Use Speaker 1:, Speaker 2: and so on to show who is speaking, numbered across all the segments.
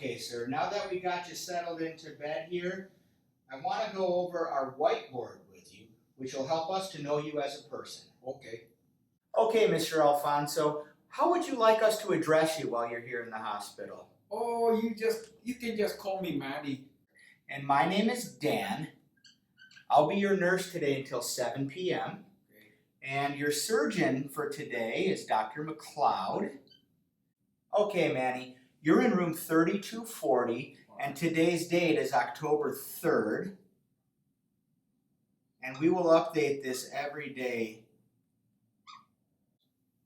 Speaker 1: Okay, sir, now that we got you settled into bed here, I want to go over our whiteboard with you, which will help us to know you as a person.
Speaker 2: Okay.
Speaker 1: Okay, Mr. Alfonso, how would you like us to address you while you're here in the hospital?
Speaker 2: Oh, you can just call me Manny.
Speaker 1: And my name is Dan. I'll be your nurse today until 7 p.m.
Speaker 2: Okay.
Speaker 1: And your surgeon for today is Dr. McLeod. Okay, Manny, you're in room 3240, and today's date is October 3rd. And we will update this every day.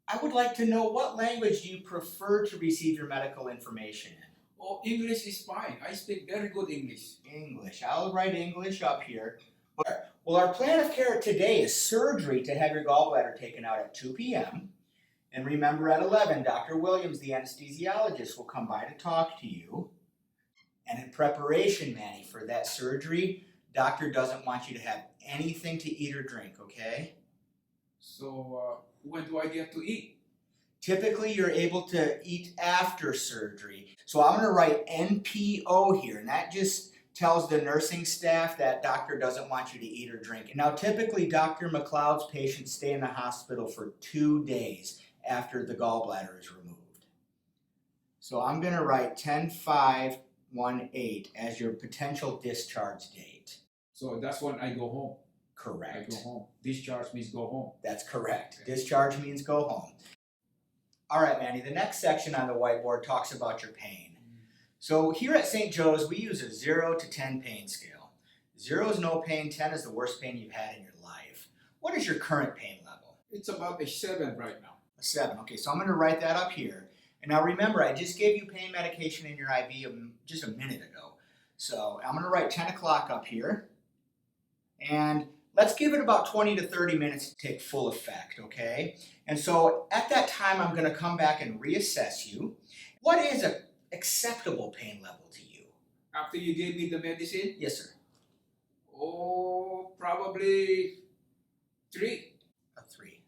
Speaker 1: I would like to know, what language do you prefer to receive your medical information in?
Speaker 2: Oh, English is fine. I speak very good English.
Speaker 1: English. I'll write English up here. Well, our plan of care today is surgery to have your gallbladder taken out at 2 p.m. And remember, at 11, Dr. Williams, the anesthesiologist, will come by to talk to you. And in preparation, Manny, for that surgery, doctor doesn't want you to have anything to eat or drink, okay?
Speaker 2: So, when do I get to eat?
Speaker 1: Typically, you're able to eat after surgery. So I'm going to write NPO here, and that just tells the nursing staff that doctor doesn't want you to eat or drink. Now, typically, Dr. McLeod's patients stay in the hospital for 2 days after the gallbladder is removed. So I'm going to write 10/5/18 as your potential discharge date.
Speaker 2: So that's when I go home.
Speaker 1: Correct.
Speaker 2: I go home. Discharge means go home.
Speaker 1: That's correct.
Speaker 2: Okay.
Speaker 1: Discharge means go home. All right, Manny, the next section on the whiteboard talks about your pain. So here at St. Joe's, we use a 0 to 10 pain scale. 0 is no pain, 10 is the worst pain you've had in your life. What is your current pain level?
Speaker 2: It's about a 7 right now.
Speaker 1: A 7. Okay, so I'm going to write that up here. And now remember, I just gave you pain medication in your IV just a minute ago. So I'm going to write 10 o'clock up here. And let's give it about 20 to 30 minutes to take full effect, okay? And so at that time, I'm going to come back and reassess you. What is an acceptable pain level to you?
Speaker 2: After you gave me the medicine?
Speaker 1: Yes, sir.
Speaker 2: Oh, probably 3.
Speaker 1: A 3.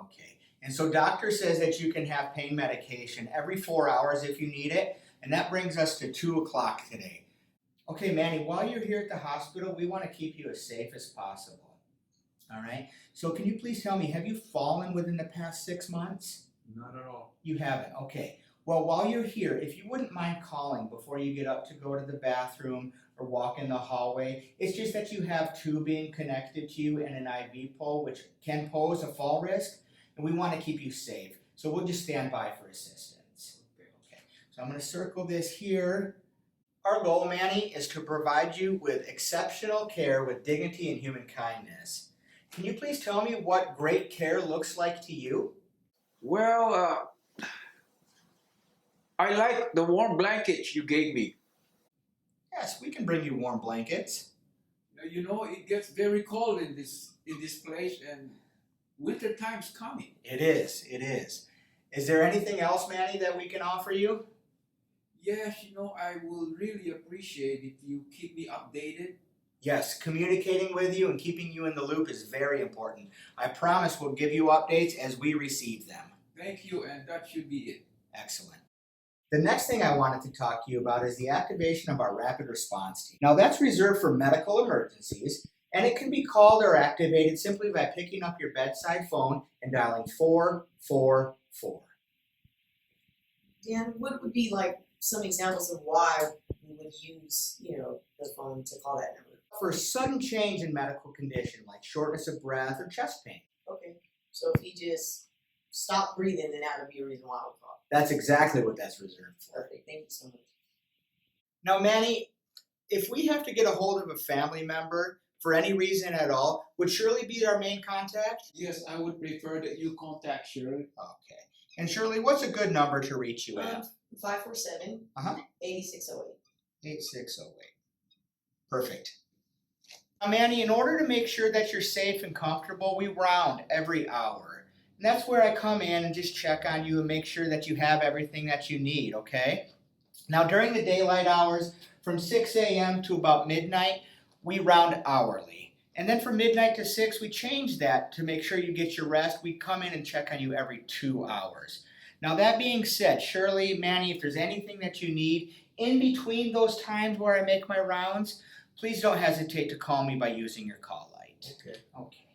Speaker 1: Okay. And so doctor says that you can have pain medication every 4 hours if you need it. And that brings us to 2 o'clock today. Okay, Manny, while you're here at the hospital, we want to keep you as safe as possible. All right? So can you please tell me, have you fallen within the past 6 months?
Speaker 2: Not at all.
Speaker 1: You haven't. Okay. Well, while you're here, if you wouldn't mind calling before you get up to go to the bathroom or walk in the hallway, it's just that you have tubing connected to you and an IV pole, which can pose a fall risk, and we want to keep you safe. So we'll just stand by for assistance. Okay. So I'm going to circle this here. Our goal, Manny, is to provide you with exceptional care with dignity and human kindness. Can you please tell me what great care looks like to you?
Speaker 2: Well, I like the warm blankets you gave me.
Speaker 1: Yes, we can bring you warm blankets.
Speaker 2: You know, it gets very cold in this place, and winter time's coming.
Speaker 1: It is, it is. Is there anything else, Manny, that we can offer you?
Speaker 2: Yes, you know, I will really appreciate if you keep me updated.
Speaker 1: Yes, communicating with you and keeping you in the loop is very important. I promise we'll give you updates as we receive them.
Speaker 2: Thank you, and that should be it.
Speaker 1: Excellent. The next thing I wanted to talk to you about is the activation of our rapid response team. Now that's reserved for medical emergencies, and it can be called or activated simply by picking up your bedside phone and dialing 444.
Speaker 3: Dan, what would be like some examples of why we would use, the phone to call that number?
Speaker 1: For sudden change in medical condition like shortness of breath or chest pain.
Speaker 3: Okay, so if he just stopped breathing, then that would be a reason why I would call.
Speaker 1: That's exactly what that's reserved for.
Speaker 3: Perfect, thank you so much.
Speaker 1: Now, Manny, if we have to get a hold of a family member for any reason at all, would Shirley be our main contact?
Speaker 2: Yes, I would prefer that you contact Shirley.
Speaker 1: Okay. And Shirley, what's a good number to reach you at?
Speaker 3: 547 8608.
Speaker 1: 8608. Perfect. Now, Manny, in order to make sure that you're safe and comfortable, we round every hour. And that's where I come in and just check on you and make sure that you have everything that you need, okay? Now, during the daylight hours, from 6 a.m. to about midnight, we round hourly. And then from midnight to 6, we change that to make sure you get your rest. We come in and check on you every 2 hours. Now that being said, Shirley, Manny, if there's anything that you need in between those times where I make my rounds, please don't hesitate to call me by using your call light.
Speaker 2: Okay.
Speaker 1: Okay.